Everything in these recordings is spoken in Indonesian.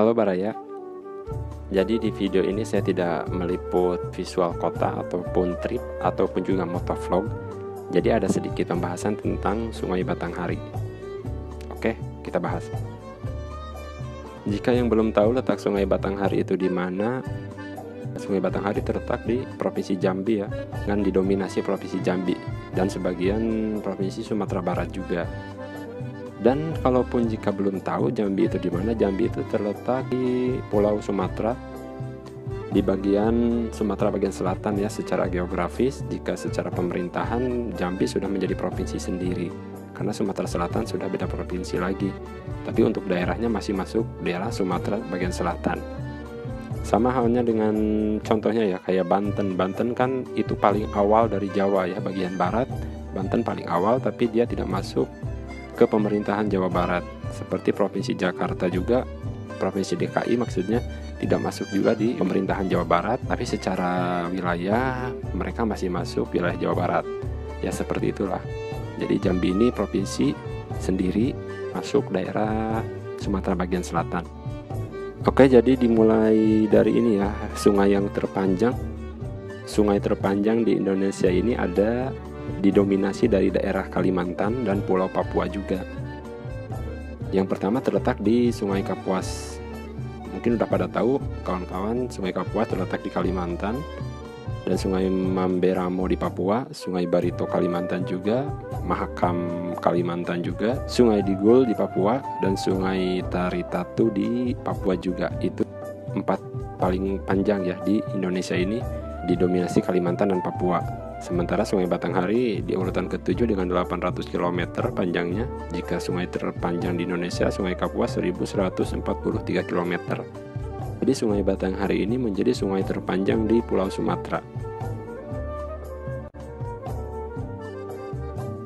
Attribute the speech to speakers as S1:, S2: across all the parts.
S1: Halo Baraya. Jadi di video ini saya tidak meliput visual kota ataupun trip ataupun juga motovlog. Jadi ada sedikit pembahasan tentang Sungai Batanghari. Oke, kita bahas. Jika yang belum tahu letak Sungai Batanghari itu di mana, Sungai Batanghari terletak di Provinsi Jambi ya, dan didominasi Provinsi Jambi dan sebagian Provinsi Sumatera Barat juga. Dan kalaupun jika belum tahu Jambi itu di mana, Jambi itu terletak di Pulau Sumatera, di bagian Sumatera bagian selatan ya secara geografis. Jika secara pemerintahan Jambi sudah menjadi provinsi sendiri, karena Sumatera Selatan sudah beda provinsi lagi. Tapi untuk daerahnya masih masuk daerah Sumatera bagian selatan. Sama halnya dengan contohnya ya kayak Banten. Banten kan itu paling awal dari Jawa ya, bagian barat. Banten paling awal tapi dia tidak masuk ke pemerintahan Jawa Barat. Seperti Provinsi Jakarta juga, Provinsi DKI maksudnya tidak masuk juga di pemerintahan Jawa Barat, tapi secara wilayah mereka masih masuk wilayah Jawa Barat. Ya seperti itulah. Jadi Jambi ini provinsi sendiri masuk daerah Sumatera bagian selatan. Oke, jadi dimulai dari ini ya, sungai yang terpanjang. Sungai terpanjang di Indonesia ini ada didominasi dari daerah Kalimantan dan Pulau Papua juga. Yang pertama terletak di Sungai Kapuas. Mungkin udah pada tahu kawan-kawan, Sungai Kapuas terletak di Kalimantan, dan Sungai Mamberamo di Papua, Sungai Barito Kalimantan juga, Mahakam Kalimantan juga, Sungai Digul di Papua, dan Sungai Taritatu di Papua juga. Itu 4 paling panjang ya di Indonesia ini, didominasi Kalimantan dan Papua. Sementara Sungai Batanghari di urutan ke-7 dengan 800 km panjangnya. Jika sungai terpanjang di Indonesia, Sungai Kapuas 1143 km. Jadi Sungai Batanghari ini menjadi sungai terpanjang di Pulau Sumatera.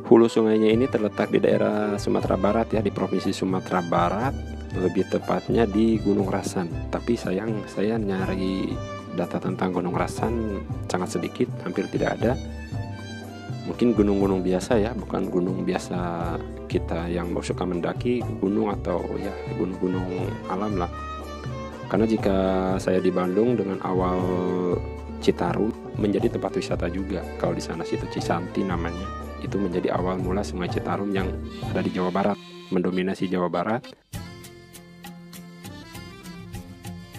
S1: Hulu sungainya ini terletak di daerah Sumatera Barat ya, di Provinsi Sumatera Barat, lebih tepatnya di Gunung Rasan. Tapi sayang saya nyari data tentang Gunung Rasan sangat sedikit, hampir tidak ada. Mungkin gunung-gunung biasa ya, bukan gunung biasa kita yang suka mendaki gunung atau ya gunung-gunung alam lah. Karena jika saya di Bandung dengan awal Citarum menjadi tempat wisata juga. Kalau di sana situ Cisanti namanya. Itu menjadi awal mula Sungai Citarum yang ada di Jawa Barat, mendominasi Jawa Barat.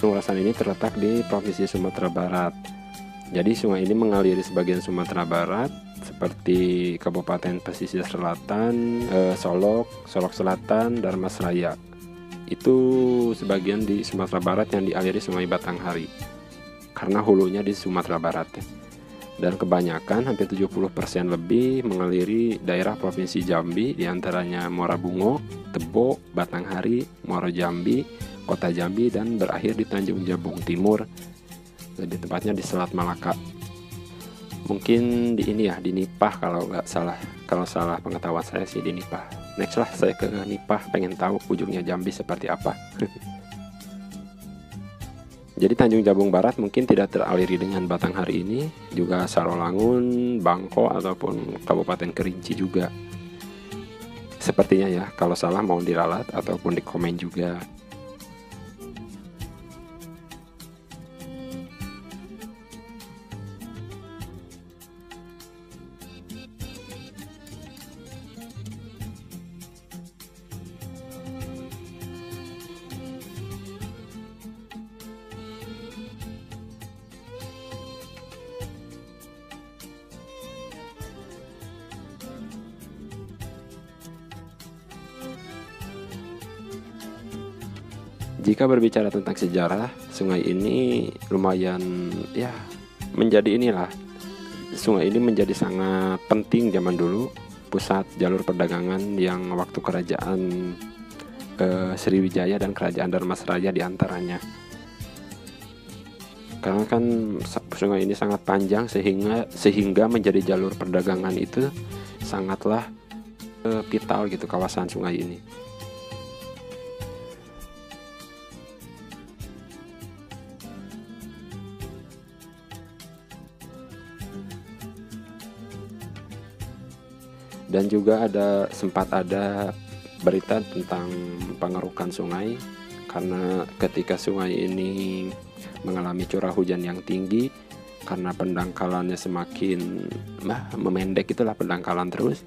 S1: Gunung Rasan ini terletak di Provinsi Sumatera Barat. Jadi sungai ini mengaliri sebagian Sumatera Barat seperti Kabupaten Pesisir Selatan, Solok Selatan, Darmasraya. Itu sebagian di Sumatera Barat yang dialiri Sungai Batanghari, karena hulunya di Sumatera Barat. Dan kebanyakan hampir 70% lebih mengaliri daerah Provinsi Jambi, diantaranya Muara Bungo, Tebo, Batanghari, Muaro Jambi, Kota Jambi, dan berakhir di Tanjung Jabung Timur, lebih tepatnya di Selat Malaka. Mungkin di ini ya, di Nipah kalau nggak salah. Kalau salah pengetahuan saya sih di Nipah. Next lah saya ke Nipah, pengen tahu ujungnya Jambi seperti apa. Jadi Tanjung Jabung Barat mungkin tidak teraliri dengan Batanghari ini, juga Sarolangun, Bangko, ataupun Kabupaten Kerinci juga. Sepertinya ya, kalau salah mau diralat ataupun dikomen juga. Jika berbicara tentang sejarah, sungai ini lumayan ya menjadi inilah. Sungai ini menjadi sangat penting zaman dulu, pusat jalur perdagangan yang waktu kerajaan Sriwijaya dan kerajaan Darmasraya diantaranya. Karena kan sungai ini sangat panjang sehingga menjadi jalur perdagangan itu sangatlah vital gitu kawasan sungai ini. Dan juga sempat ada berita tentang pengerukan sungai karena ketika sungai ini mengalami curah hujan yang tinggi, karena pendangkalannya semakin memendek, itulah pendangkalan terus,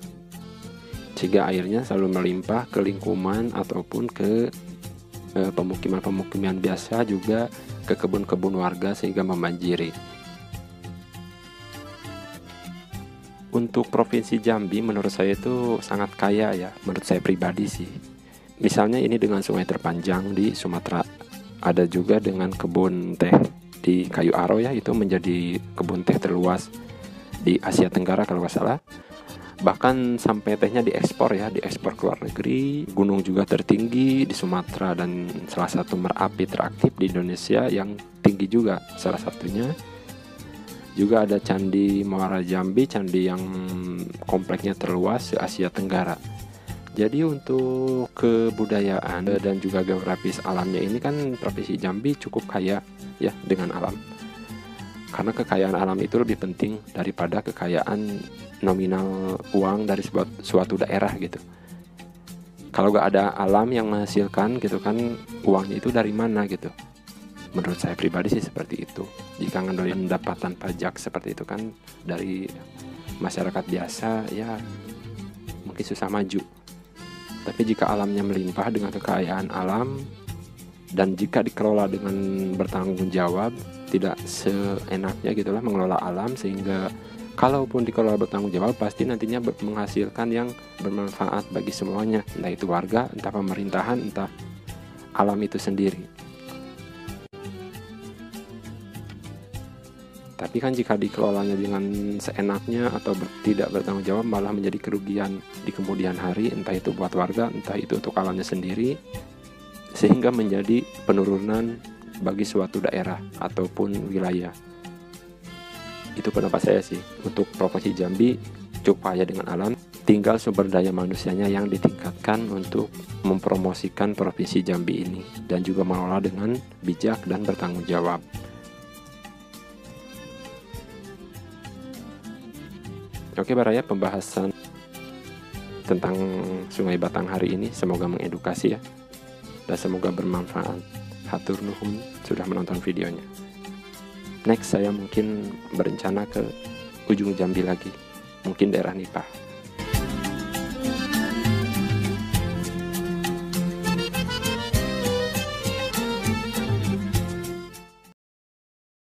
S1: sehingga airnya selalu melimpah ke lingkungan ataupun ke pemukiman-pemukiman biasa, juga ke kebun-kebun warga sehingga membanjiri. Untuk Provinsi Jambi menurut saya itu sangat kaya ya, menurut saya pribadi sih. Misalnya ini dengan sungai terpanjang di Sumatera, ada juga dengan kebun teh di Kayu Aro ya, itu menjadi kebun teh terluas di Asia Tenggara kalau nggak salah. Bahkan sampai tehnya diekspor ya, diekspor ke luar negeri. Gunung juga tertinggi di Sumatera dan salah satu merapi teraktif di Indonesia yang tinggi juga salah satunya. Juga ada Candi Muara Jambi, candi yang kompleksnya terluas di Asia Tenggara. Jadi untuk kebudayaan dan juga geografis alamnya ini kan Provinsi Jambi cukup kaya ya dengan alam. Karena kekayaan alam itu lebih penting daripada kekayaan nominal uang dari suatu daerah gitu. Kalau gak ada alam yang menghasilkan gitu kan, uangnya itu dari mana gitu. Menurut saya pribadi sih seperti itu. Jika ngandelin pendapatan pajak seperti itu kan dari masyarakat biasa, ya mungkin susah maju. Tapi jika alamnya melimpah dengan kekayaan alam, dan jika dikelola dengan bertanggung jawab, tidak seenaknya gitulah mengelola alam, sehingga kalaupun dikelola bertanggung jawab pasti nantinya menghasilkan yang bermanfaat bagi semuanya, entah itu warga, entah pemerintahan, entah alam itu sendiri. Tapi kan jika dikelolanya dengan seenaknya atau tidak bertanggung jawab, malah menjadi kerugian di kemudian hari, entah itu buat warga, entah itu untuk alamnya sendiri, sehingga menjadi penurunan bagi suatu daerah ataupun wilayah. Itu pendapat saya sih. Untuk Provinsi Jambi cukup kaya dengan alam, tinggal sumber daya manusianya yang ditingkatkan untuk mempromosikan Provinsi Jambi ini, dan juga mengelola dengan bijak dan bertanggung jawab. Oke Baraya, pembahasan tentang Sungai Batang hari ini semoga mengedukasi ya, dan semoga bermanfaat. Hatur nuhun sudah menonton videonya. Next saya mungkin berencana ke ujung Jambi lagi, mungkin daerah Nipah.